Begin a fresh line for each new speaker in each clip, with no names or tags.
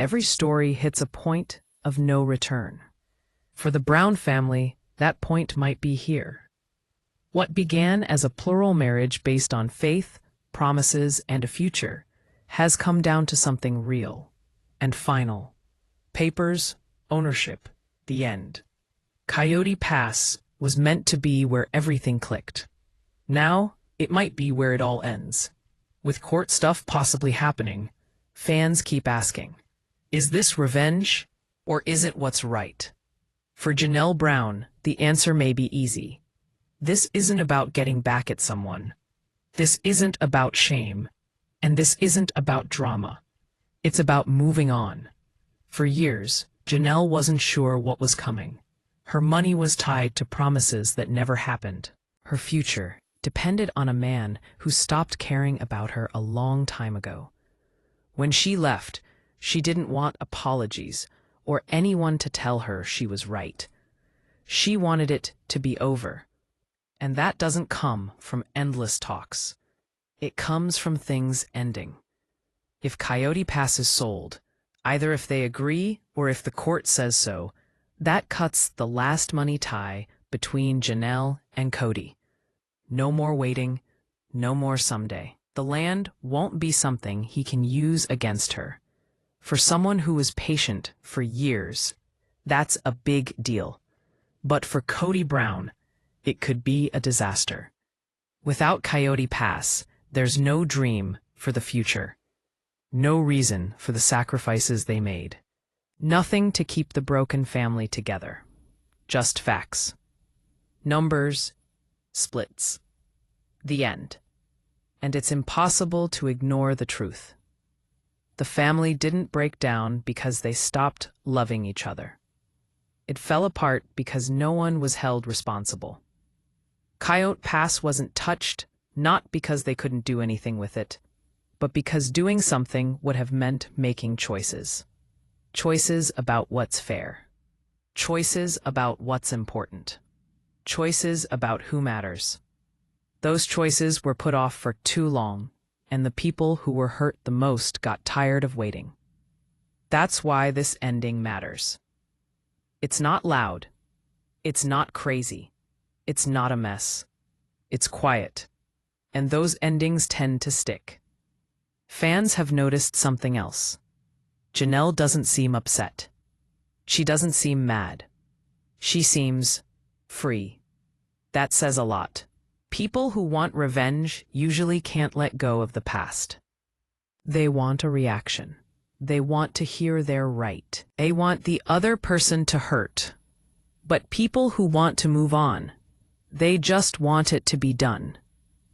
every story hits a point of no return. For the Brown family, that point might be here. What began as a plural marriage based on faith, promises, and a future has come down to something real and final. Papers, ownership, the end. Coyote Pass was meant to be where everything clicked. Now, it might be where it all ends. With court stuff possibly happening, fans keep asking, is this revenge, or is it what's right? For Janelle Brown, the answer may be easy. This isn't about getting back at someone. This isn't about shame. And this isn't about drama. It's about moving on. For years, Janelle wasn't sure what was coming. Her money was tied to promises that never happened. Her future depended on a man who stopped caring about her a long time ago. When she left, she didn't want apologies or anyone to tell her she was right. She wanted it to be over. And that doesn't come from endless talks. It comes from things ending. If Coyote Pass is sold, either if they agree or if the court says so, that cuts the last money tie between Janelle and Kody. No more waiting, no more someday. The land won't be something he can use against her. For someone who was patient for years, that's a big deal. But for Kody Brown, it could be a disaster. Without Coyote Pass, there's no dream for the future. No reason for the sacrifices they made. Nothing to keep the broken family together. Just facts. Numbers, splits. The end. And it's impossible to ignore the truth. The family didn't break down because they stopped loving each other. It fell apart because no one was held responsible. Coyote Pass wasn't touched, not because they couldn't do anything with it, but because doing something would have meant making choices. Choices about what's fair. Choices about what's important. Choices about who matters. Those choices were put off for too long, and the people who were hurt the most got tired of waiting. That's why this ending matters. It's not loud. It's not crazy. It's not a mess. It's quiet. And those endings tend to stick. Fans have noticed something else. Janelle doesn't seem upset. She doesn't seem mad. She seems free. That says a lot. People who want revenge usually can't let go of the past. They want a reaction. They want to hear they're right. They want the other person to hurt. But people who want to move on, they just want it to be done.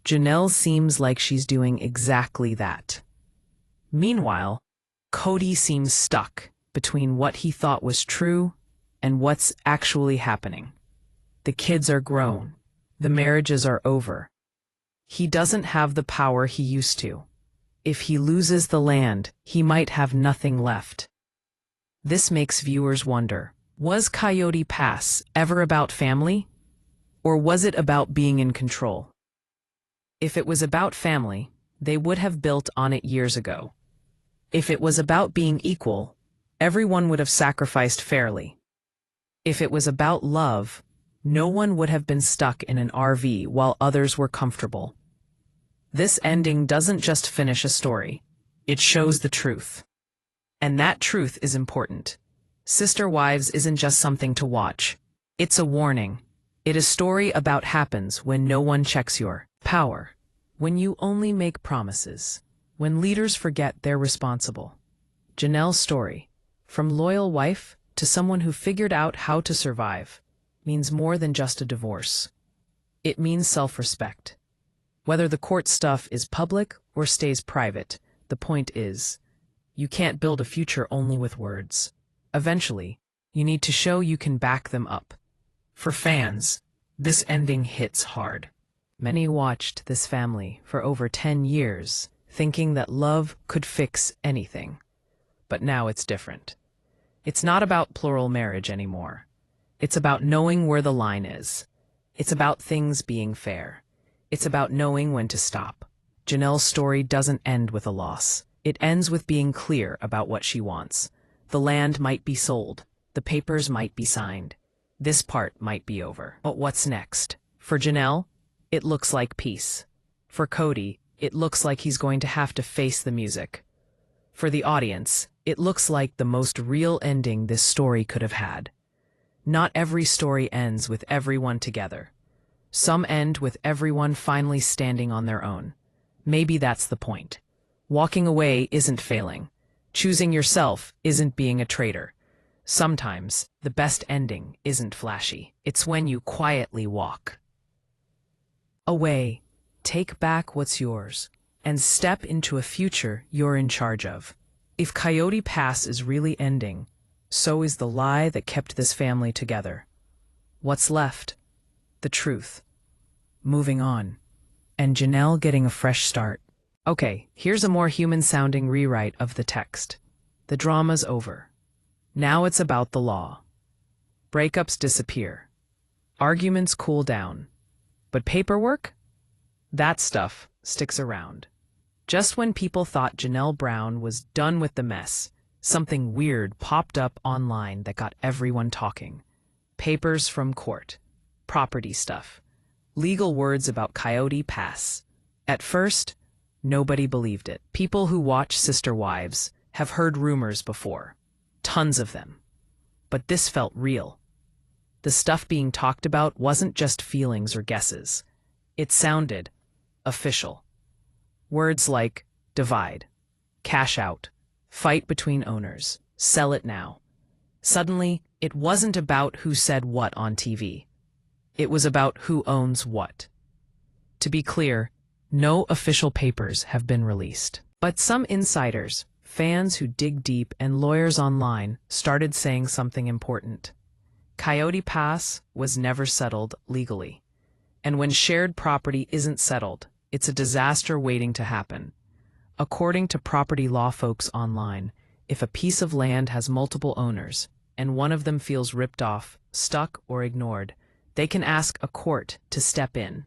Janelle seems like she's doing exactly that. Meanwhile, Kody seems stuck between what he thought was true and what's actually happening. The kids are grown. The marriages are over. He doesn't have the power he used to. If he loses the land, he might have nothing left. This makes viewers wonder, was Coyote Pass ever about family? Or was it about being in control? If it was about family, they would have built on it years ago. If it was about being equal, everyone would have sacrificed fairly. If it was about love, no one would have been stuck in an RV while others were comfortable. This ending doesn't just finish a story. It shows the truth. And that truth is important. Sister Wives isn't just something to watch. It's a warning. It is a story about happens when no one checks your power. When you only make promises. When leaders forget they're responsible. Janelle's story, from loyal wife to someone who figured out how to survive, means more than just a divorce. It means self-respect. Whether the court stuff is public or stays private, the point is, you can't build a future only with words. Eventually, you need to show you can back them up. For fans, this ending hits hard. Many watched this family for over 10 years, thinking that love could fix anything. But now it's different. It's not about plural marriage anymore. It's about knowing where the line is. It's about things being fair. It's about knowing when to stop. Janelle's story doesn't end with a loss. It ends with being clear about what she wants. The land might be sold. The papers might be signed. This part might be over. But what's next? For Janelle, it looks like peace. For Kody, it looks like he's going to have to face the music. For the audience, it looks like the most real ending this story could have had. Not every story ends with everyone together. Some end with everyone finally standing on their own. Maybe that's the point. Walking away isn't failing. Choosing yourself isn't being a traitor. Sometimes, the best ending isn't flashy. It's when you quietly walk away, take back what's yours, and step into a future you're in charge of. If Coyote Pass is really ending, so is the lie that kept this family together. What's left? The truth. Moving on. And Janelle getting a fresh start. Okay, here's a more human-sounding rewrite of the text. The drama's over. Now it's about the law. Breakups disappear. Arguments cool down. But paperwork? That stuff sticks around. Just when people thought Janelle Brown was done with the mess, something weird popped up online that got everyone talking. Papers from court. Property stuff. Legal words about Coyote Pass. At first, nobody believed it. People who watch Sister Wives have heard rumors before. Tons of them. But this felt real. The stuff being talked about wasn't just feelings or guesses. It sounded official. Words like divide, cash out, fight between owners, sell it now. Suddenly, it wasn't about who said what on TV. It was about who owns what. To be clear, no official papers have been released. But some insiders, fans who dig deep, and lawyers online started saying something important. Coyote Pass was never settled legally. And when shared property isn't settled, it's a disaster waiting to happen. According to property law folks online, if a piece of land has multiple owners, and one of them feels ripped off, stuck, or ignored, they can ask a court to step in.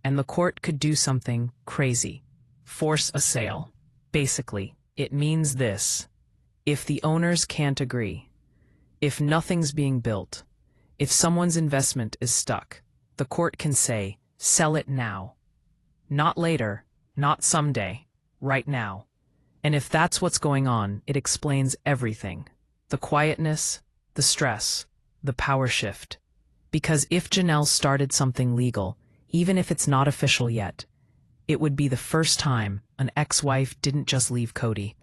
And the court could do something crazy. Force a sale. Basically, it means this. If the owners can't agree, if nothing's being built, if someone's investment is stuck, the court can say, sell it now. Not later, not someday, right now. And if that's what's going on, it explains everything. The quietness, the stress, the power shift. Because if Janelle started something legal, even if it's not official yet, it would be the first time an ex-wife didn't just leave Kody.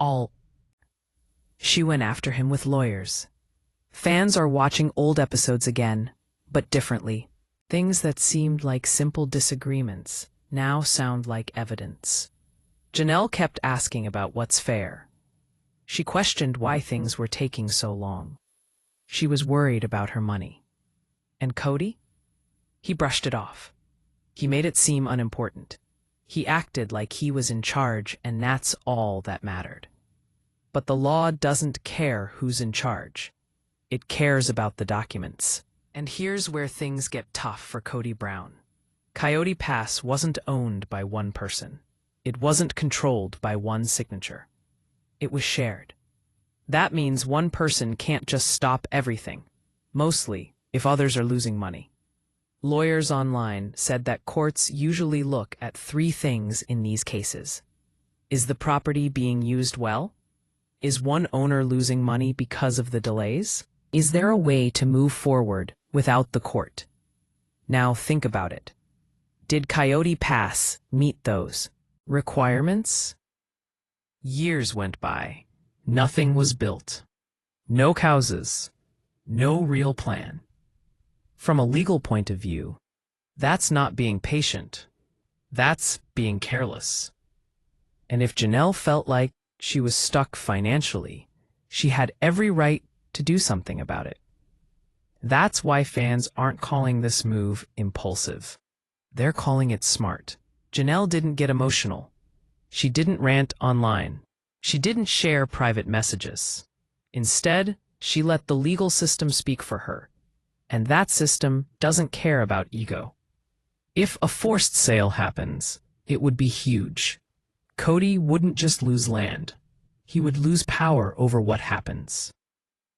She went after him with lawyers. Fans are watching old episodes again, but differently. Things that seemed like simple disagreements now sound like evidence. Janelle kept asking about what's fair. She questioned why things were taking so long. She was worried about her money. And Kody? He brushed it off. He made it seem unimportant. He acted like he was in charge, and that's all that mattered. But the law doesn't care who's in charge. It cares about the documents. And here's where things get tough for Kody Brown. Coyote Pass wasn't owned by one person. It wasn't controlled by one signature. It was shared. That means one person can't just stop everything, mostly if others are losing money. Lawyers online said that courts usually look at 3 things in these cases. Is the property being used well? Is one owner losing money because of the delays? Is there a way to move forward without the court? Now think about it. Did Coyote Pass meet those requirements? Years went by. Nothing was built. No houses. No real plan. From a legal point of view, that's not being patient. That's being careless. And if Janelle felt like she was stuck financially, she had every right to do something about it. That's why fans aren't calling this move impulsive. They're calling it smart. Janelle didn't get emotional. She didn't rant online. She didn't share private messages. Instead, she let the legal system speak for her. And that system doesn't care about ego. If a forced sale happens, it would be huge. Kody wouldn't just lose land. He would lose power over what happens.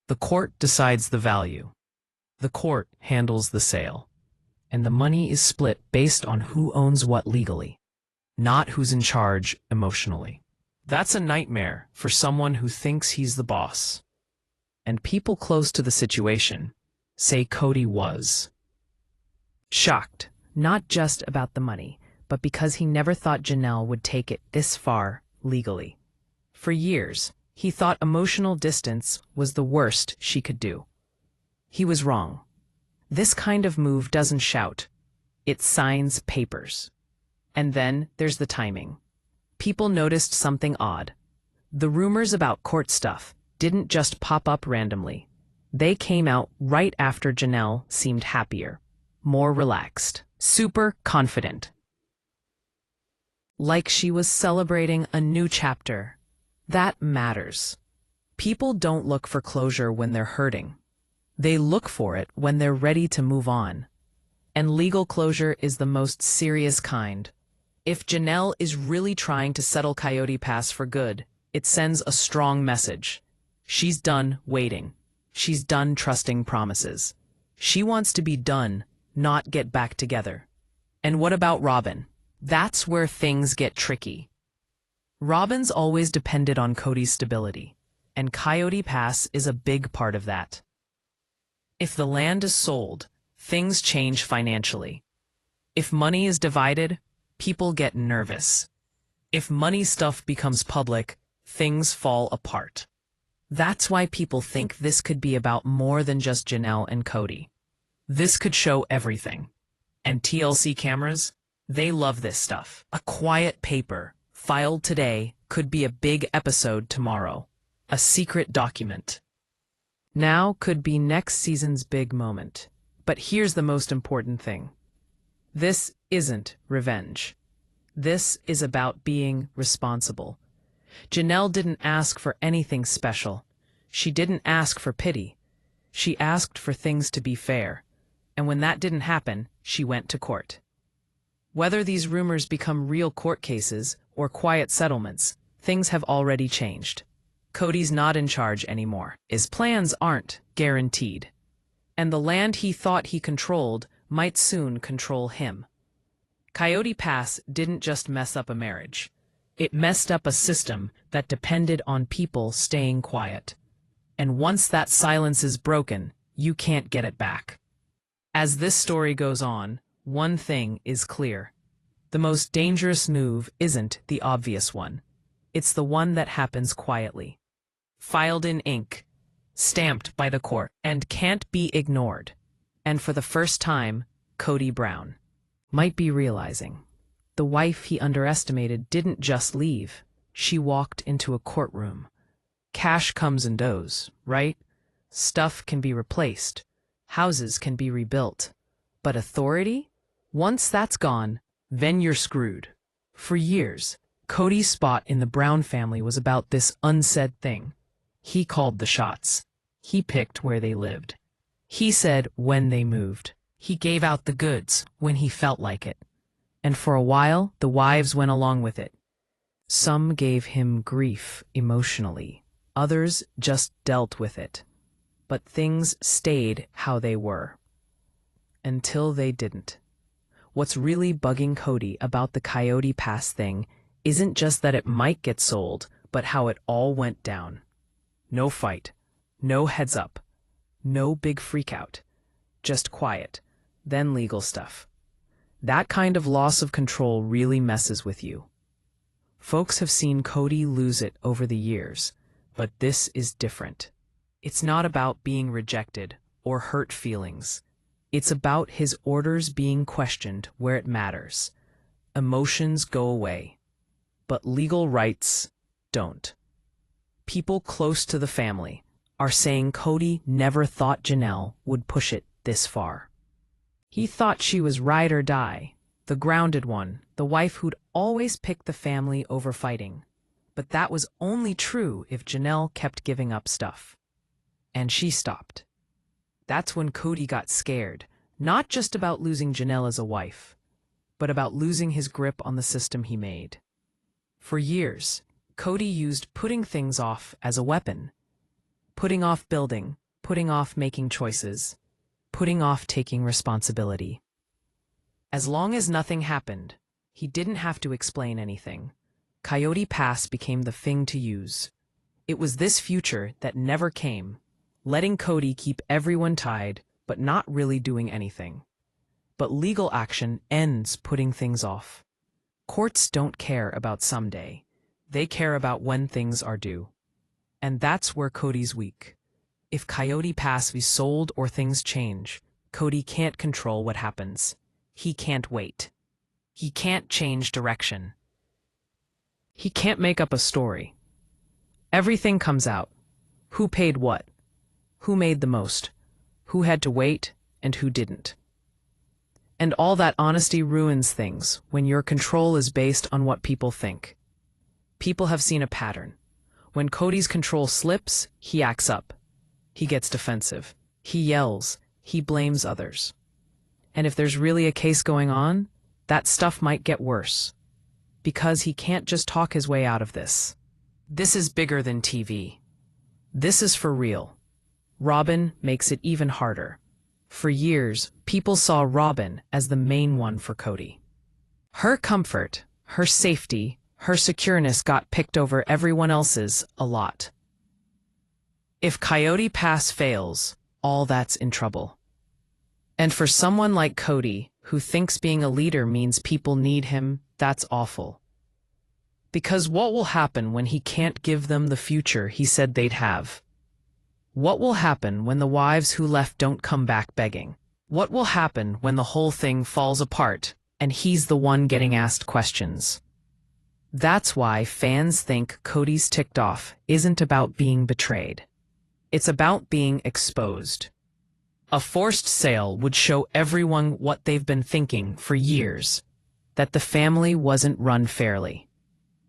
The court decides the value. The court handles the sale. And the money is split based on who owns what legally, not who's in charge emotionally. That's a nightmare for someone who thinks he's the boss. And people close to the situation say Kody was shocked, not just about the money, but because he never thought Janelle would take it this far legally. For years, he thought emotional distance was the worst she could do. He was wrong. This kind of move doesn't shout. It signs papers. And then there's the timing. People noticed something odd. The rumors about court stuff didn't just pop up randomly. They came out right after Janelle seemed happier, more relaxed, super confident. Like she was celebrating a new chapter. That matters. People don't look for closure when they're hurting. They look for it when they're ready to move on. And legal closure is the most serious kind. If Janelle is really trying to settle Coyote Pass for good, it sends a strong message. She's done waiting. She's done trusting promises. She wants to be done, not get back together. And what about Robin? That's where things get tricky. Robin's always depended on Kody's stability, and Coyote Pass is a big part of that. If the land is sold, things change financially. If money is divided, people get nervous. If money stuff becomes public, things fall apart. That's why people think this could be about more than just Janelle and Kody. This could show everything. And TLC cameras? They love this stuff. A quiet paper, filed today, could be a big episode tomorrow. A secret document. Now could be next season's big moment. But here's the most important thing. This isn't revenge. This is about being responsible. Janelle didn't ask for anything special. She didn't ask for pity. She asked for things to be fair. And when that didn't happen, she went to court. Whether these rumors become real court cases or quiet settlements, things have already changed. Kody's not in charge anymore. His plans aren't guaranteed. And the land he thought he controlled might soon control him. Coyote Pass didn't just mess up a marriage. It messed up a system that depended on people staying quiet. And once that silence is broken, you can't get it back. As this story goes on, one thing is clear. The most dangerous move isn't the obvious one. It's the one that happens quietly. Filed in ink, stamped by the court, and can't be ignored. And for the first time, Kody Brown might be realizing. The wife he underestimated didn't just leave. She walked into a courtroom. Cash comes and goes, right? Stuff can be replaced. Houses can be rebuilt. But authority? Once that's gone, then you're screwed. For years, Kody's spot in the Brown family was about this unsaid thing. He called the shots. He picked where they lived. He said when they moved. He gave out the goods when he felt like it. And for a while, the wives went along with it. Some gave him grief emotionally. Others just dealt with it. But things stayed how they were. Until they didn't. What's really bugging Kody about the Coyote Pass thing isn't just that it might get sold, but how it all went down. No fight. No heads up. No big freakout. Just quiet. Then legal stuff. That kind of loss of control really messes with you. Folks have seen Kody lose it over the years, but this is different. It's not about being rejected or hurt feelings. It's about his orders being questioned where it matters. Emotions go away, but legal rights don't. People close to the family are saying Kody never thought Janelle would push it this far. He thought she was ride or die, the grounded one, the wife who'd always pick the family over fighting. But that was only true if Janelle kept giving up stuff. And she stopped. That's when Kody got scared, not just about losing Janelle as a wife, but about losing his grip on the system he made. For years, Kody used putting things off as a weapon. putting off building, putting off making choices, putting off taking responsibility. As long as nothing happened, he didn't have to explain anything. Coyote Pass became the thing to use. It was this future that never came, letting Kody keep everyone tied, but not really doing anything. But legal action ends putting things off. Courts don't care about someday. They care about when things are due. And that's where Kody's weak. If Coyote Pass is sold or things change, Kody can't control what happens. He can't wait. He can't change direction. He can't make up a story. Everything comes out. Who paid what? Who made the most? Who had to wait and who didn't? And all that honesty ruins things when your control is based on what people think. People have seen a pattern. When Kody's control slips, he acts up. He gets defensive. He yells. He blames others. And if there's really a case going on, that stuff might get worse. Because he can't just talk his way out of this. This is bigger than TV. This is for real. Robyn makes it even harder. For years, people saw Robyn as the main one for Kody. Her comfort, her safety, her secureness got picked over everyone else's a lot. If Coyote Pass fails, all that's in trouble. And for someone like Kody, who thinks being a leader means people need him, that's awful. Because what will happen when he can't give them the future he said they'd have? What will happen when the wives who left don't come back begging? What will happen when the whole thing falls apart and he's the one getting asked questions? That's why fans think Kody's ticked off isn't about being betrayed. It's about being exposed. A forced sale would show everyone what they've been thinking for years, that the family wasn't run fairly,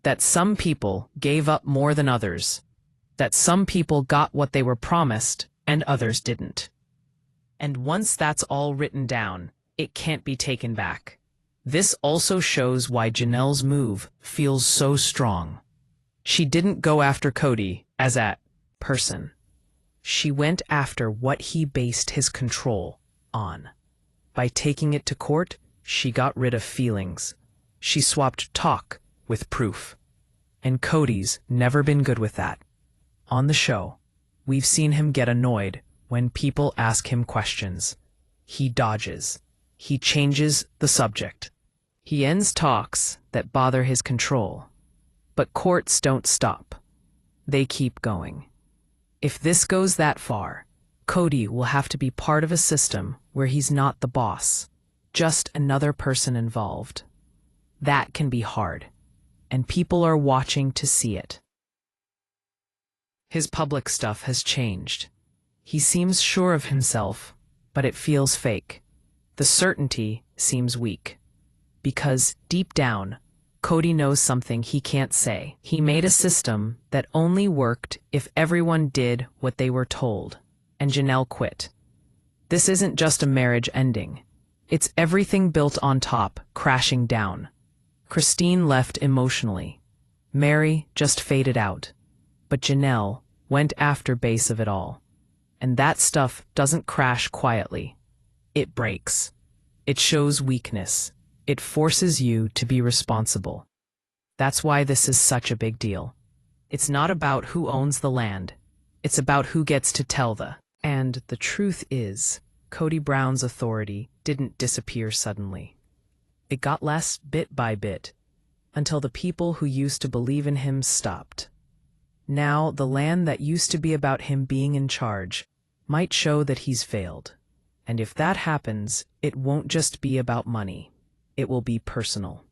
that some people gave up more than others, that some people got what they were promised and others didn't. And once that's all written down, it can't be taken back. This also shows why Janelle's move feels so strong. She didn't go after Kody as a person. She went after what he based his control on. By taking it to court, she got rid of feelings. She swapped talk with proof. And Kody's never been good with that. On the show, we've seen him get annoyed when people ask him questions. He dodges. He changes the subject. He ends talks that bother his control. But courts don't stop. They keep going. If this goes that far, Kody will have to be part of a system where he's not the boss, just another person involved. That can be hard, and people are watching to see it. His public stuff has changed. He seems sure of himself, but it feels fake. The certainty seems weak. Because, deep down, Kody knows something he can't say. He made a system that only worked if everyone did what they were told, and Janelle quit. This isn't just a marriage ending. It's everything built on top, crashing down. Christine left emotionally. Mary just faded out. But Janelle went after base of it all. And that stuff doesn't crash quietly. It breaks. It shows weakness. It forces you to be responsible. That's why this is such a big deal. It's not about who owns the land. It's about who gets to tell the. And the truth is, Kody Brown's authority didn't disappear suddenly. It got less bit by bit, until the people who used to believe in him stopped. Now, the land that used to be about him being in charge might show that he's failed. And if that happens, it won't just be about money. It will be personal.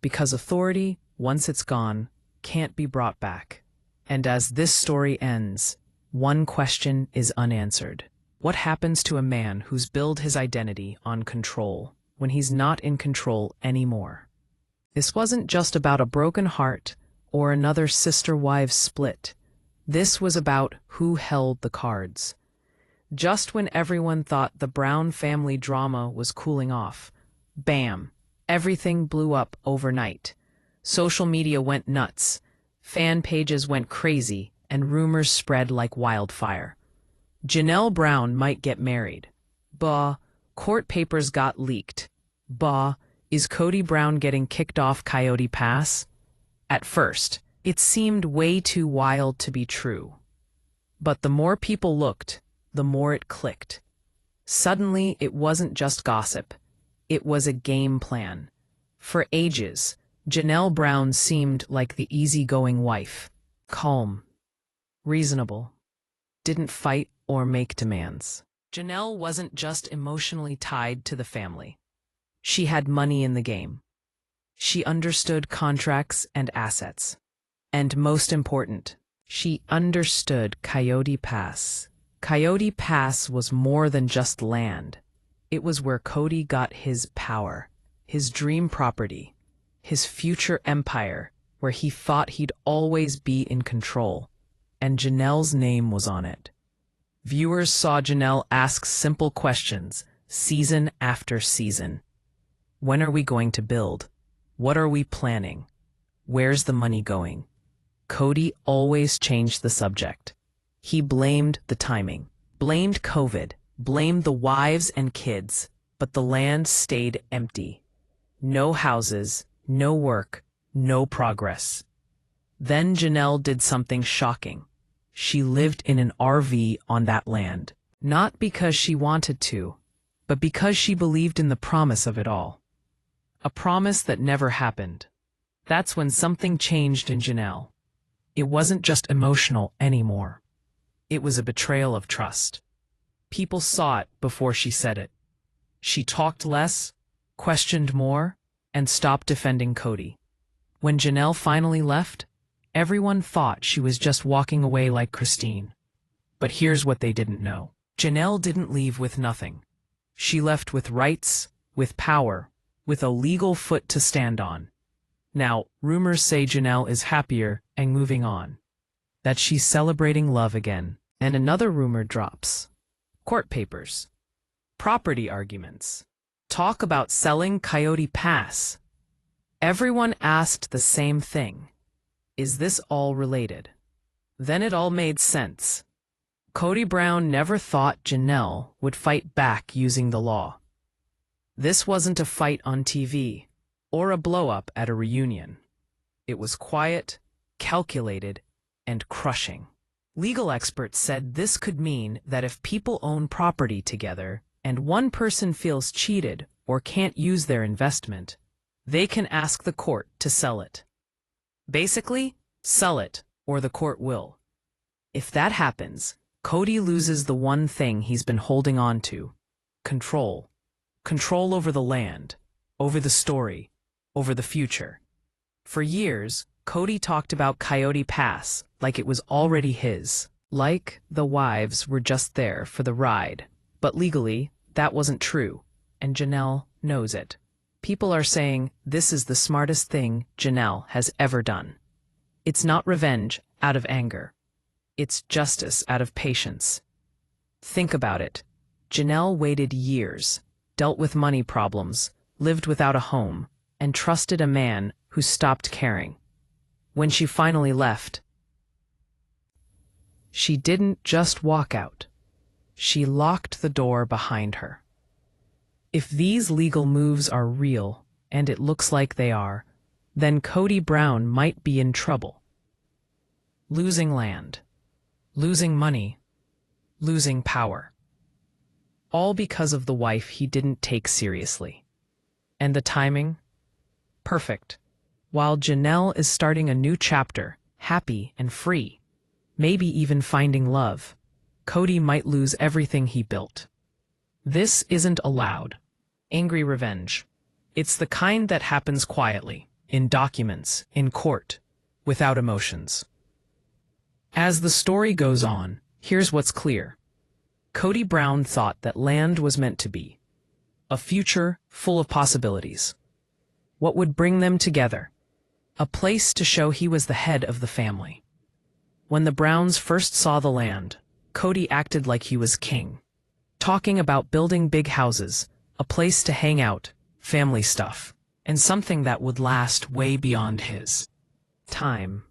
Because authority, once it's gone, can't be brought back. And as this story ends, one question is unanswered. What happens to a man who's built his identity on control when he's not in control anymore? This wasn't just about a broken heart or another sister-wives split. This was about who held the cards. Just when everyone thought the Brown family drama was cooling off, bam! Everything blew up overnight. Social media went nuts. Fan pages went crazy, and rumors spread like wildfire. Janelle Brown might get married. Bah, court papers got leaked. Bah, is Kody Brown getting kicked off Coyote Pass? At first, it seemed way too wild to be true. But the more people looked, the more it clicked. Suddenly, it wasn't just gossip. It was a game plan. For ages, Janelle Brown seemed like the easygoing wife. Calm, reasonable, didn't fight or make demands. Janelle wasn't just emotionally tied to the family. She had money in the game. She understood contracts and assets. And most important, she understood Coyote Pass. Coyote Pass was more than just land. It was where Kody got his power, his dream property, his future empire, where he thought he'd always be in control. And Janelle's name was on it. Viewers saw Janelle ask simple questions, season after season. When are we going to build? What are we planning? Where's the money going? Kody always changed the subject. He blamed the timing, blamed COVID, blamed the wives and kids, but the land stayed empty. No houses, no work, no progress. Then Janelle did something shocking. She lived in an RV on that land, not because she wanted to, but because she believed in the promise of it all. A promise that never happened. That's when something changed in Janelle. It wasn't just emotional anymore. It was a betrayal of trust. People saw it before she said it. She talked less, questioned more, and stopped defending Kody. When Janelle finally left, everyone thought she was just walking away like Christine. But here's what they didn't know. Janelle didn't leave with nothing. She left with rights, with power, with a legal foot to stand on. Now, rumors say Janelle is happier and moving on, that she's celebrating love again. And another rumor drops. Court papers, property arguments, talk about selling Coyote Pass. Everyone asked the same thing. Is this all related? Then it all made sense. Kody Brown never thought Janelle would fight back using the law. This wasn't a fight on TV or a blow-up at a reunion. It was quiet, calculated, and crushing. Legal experts said this could mean that if people own property together and one person feels cheated or can't use their investment, they can ask the court to sell it. Basically, sell it, or the court will. If that happens, Kody loses the one thing he's been holding on to: control. Control over the land, over the story, over the future. For years, Kody talked about Coyote Pass like it was already his, like the wives were just there for the ride. But legally, that wasn't true, and Janelle knows it. People are saying this is the smartest thing Janelle has ever done. It's not revenge out of anger. It's justice out of patience. Think about it. Janelle waited years, dealt with money problems, lived without a home, and trusted a man who stopped caring. When she finally left, she didn't just walk out. She locked the door behind her. If these legal moves are real, and it looks like they are, then Kody Brown might be in trouble. Losing land, losing money, losing power. All because of the wife he didn't take seriously. And the timing? Perfect. While Janelle is starting a new chapter, happy and free, maybe even finding love, Kody might lose everything he built. This isn't allowed. Angry revenge. It's the kind that happens quietly, in documents, in court, without emotions. As the story goes on, here's what's clear. Kody Brown thought that land was meant to be a future full of possibilities. What would bring them together? A place to show he was the head of the family. When the Browns first saw the land, Kody acted like he was king, talking about building big houses, a place to hang out, family stuff, and something that would last way beyond his time.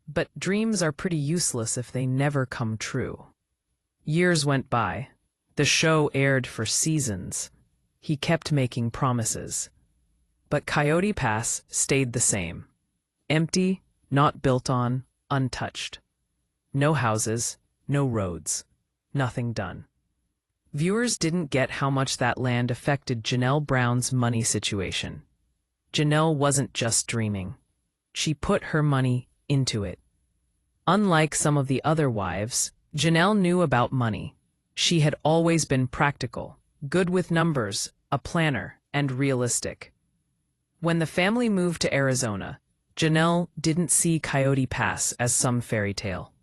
But dreams are pretty useless if they never come true. Years went by. The show aired for seasons. He kept making promises. But Coyote Pass stayed the same. Empty, not built on, untouched. No houses, no roads, nothing done. Viewers didn't get how much that land affected Janelle Brown's money situation. Janelle wasn't just dreaming. She put her money into it. Unlike some of the other wives, Janelle knew about money. She had always been practical, good with numbers, a planner, and realistic. When the family moved to Arizona, Janelle didn't see Coyote Pass as some fairy tale.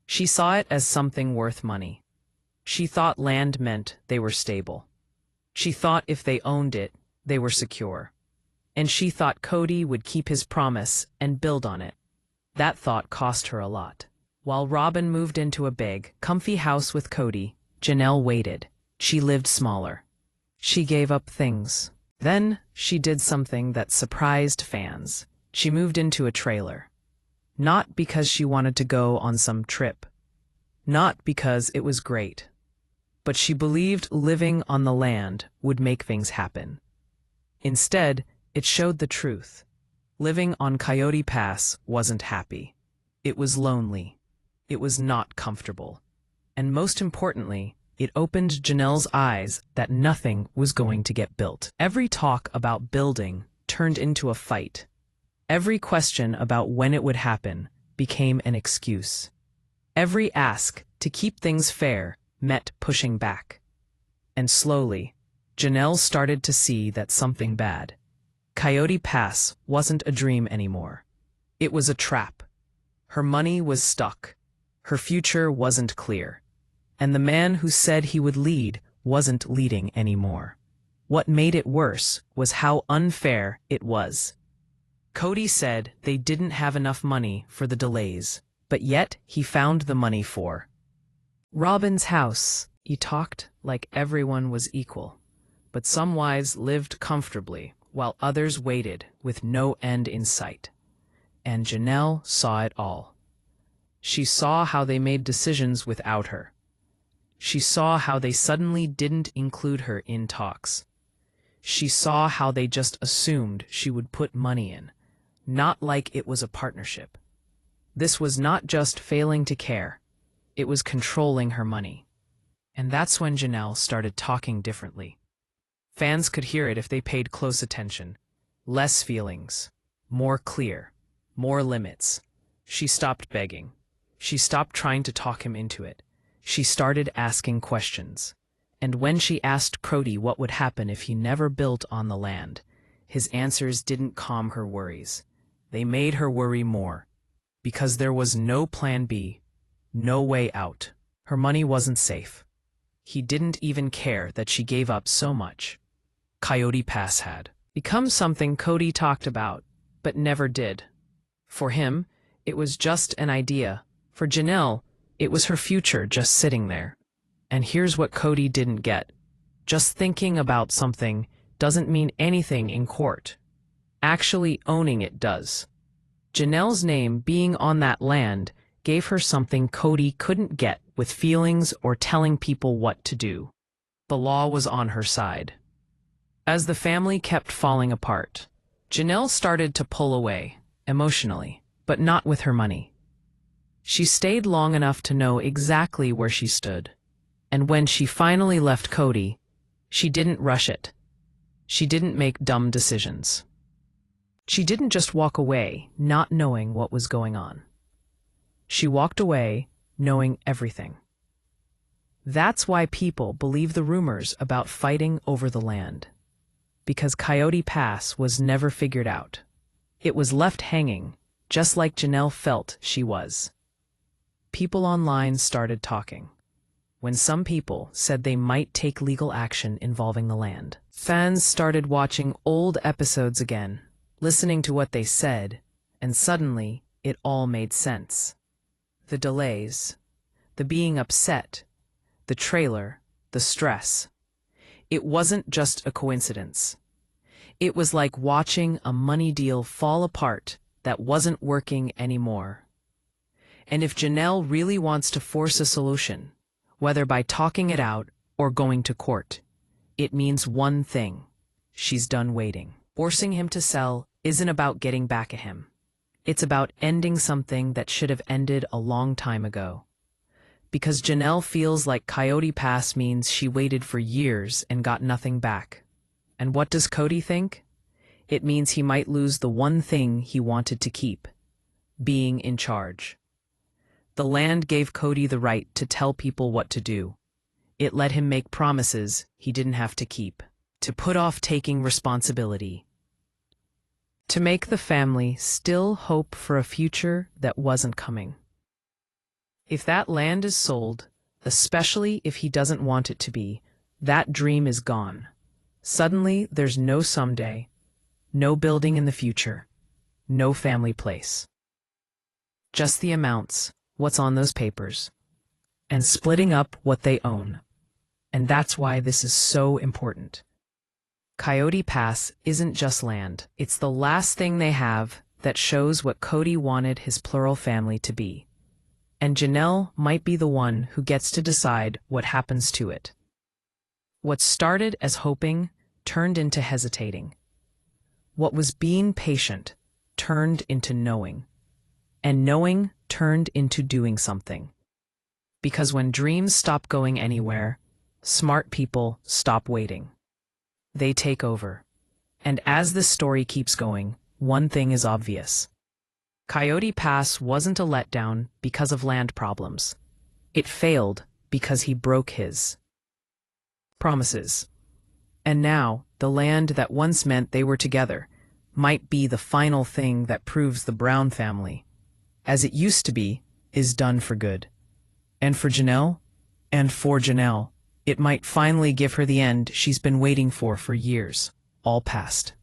She saw it as something worth money. She thought land meant they were stable. She thought if they owned it, they were secure. And she thought Kody would keep his promise and build on it. That thought cost her a lot. While Robin moved into a big, comfy house with Kody, Janelle waited. She lived smaller. She gave up things. Then she did something that surprised fans. She moved into a trailer. Not because she wanted to go on some trip. Not because it was great. But she believed living on the land would make things happen. Instead, it showed the truth. Living on Coyote Pass wasn't happy. It was lonely. It was not comfortable. And most importantly, it opened Janelle's eyes that nothing was going to get built. Every talk about building turned into a fight. Every question about when it would happen became an excuse. Every ask to keep things fair meant pushing back. And slowly, Janelle started to see that something bad. Coyote Pass wasn't a dream anymore. It was a trap. Her money was stuck. Her future wasn't clear. And the man who said he would lead wasn't leading anymore. What made it worse was how unfair it was. Kody said they didn't have enough money for the delays, but yet he found the money for Robin's house. He talked like everyone was equal, but some wives lived comfortably while others waited with no end in sight. And Janelle saw it all. She saw how they made decisions without her. She saw how they suddenly didn't include her in talks. She saw how they just assumed she would put money in, not like it was a partnership. This was not just failing to care. It was controlling her money. And that's when Janelle started talking differently. Fans could hear it if they paid close attention. Less feelings. More clear. More limits. She stopped begging. She stopped trying to talk him into it. She started asking questions. And when she asked Kody what would happen if he never built on the land, his answers didn't calm her worries. They made her worry more. Because there was no plan B, no way out. Her money wasn't safe. He didn't even care that she gave up so much. Coyote Pass had become something Kody talked about, but never did. For him, it was just an idea. For Janelle, it was her future just sitting there. And here's what Kody didn't get. Just thinking about something doesn't mean anything in court. Actually owning it does. Janelle's name being on that land gave her something Kody couldn't get with feelings or telling people what to do. The law was on her side. As the family kept falling apart, Janelle started to pull away, emotionally, but not with her money. She stayed long enough to know exactly where she stood. And when she finally left Kody, she didn't rush it. She didn't make dumb decisions. She didn't just walk away, not knowing what was going on. She walked away, knowing everything. That's why people believe the rumors about fighting over the land. Because Coyote Pass was never figured out. It was left hanging, just like Janelle felt she was. People online started talking. When some people said they might take legal action involving the land, fans started watching old episodes again, listening to what they said, and suddenly it all made sense. The delays, the being upset, the trailer, the stress. It wasn't just a coincidence. It was like watching a money deal fall apart that wasn't working anymore. And if Janelle really wants to force a solution, whether by talking it out or going to court, it means one thing: she's done waiting. Forcing him to sell isn't about getting back at him. It's about ending something that should have ended a long time ago. Because Janelle feels like Coyote Pass means she waited for years and got nothing back. And what does Kody think? It means he might lose the one thing he wanted to keep: being in charge. The land gave Kody the right to tell people what to do. It let him make promises he didn't have to keep, to put off taking responsibility, to make the family still hope for a future that wasn't coming. If that land is sold, especially if he doesn't want it to be, that dream is gone. Suddenly, there's no someday, no building in the future, no family place. Just the amounts, what's on those papers, and splitting up what they own. And that's why this is so important. Coyote Pass isn't just land. It's the last thing they have that shows what Kody wanted his plural family to be. And Janelle might be the one who gets to decide what happens to it. What started as hoping turned into hesitating. What was being patient turned into knowing. And knowing turned into doing something. Because when dreams stop going anywhere, smart people stop waiting. They take over. And as this story keeps going, one thing is obvious. Coyote Pass wasn't a letdown because of land problems. It failed because he broke his promises. And now, the land that once meant they were together might be the final thing that proves the Brown family, as it used to be, is done for good. And for Janelle, it might finally give her the end she's been waiting for years, all past.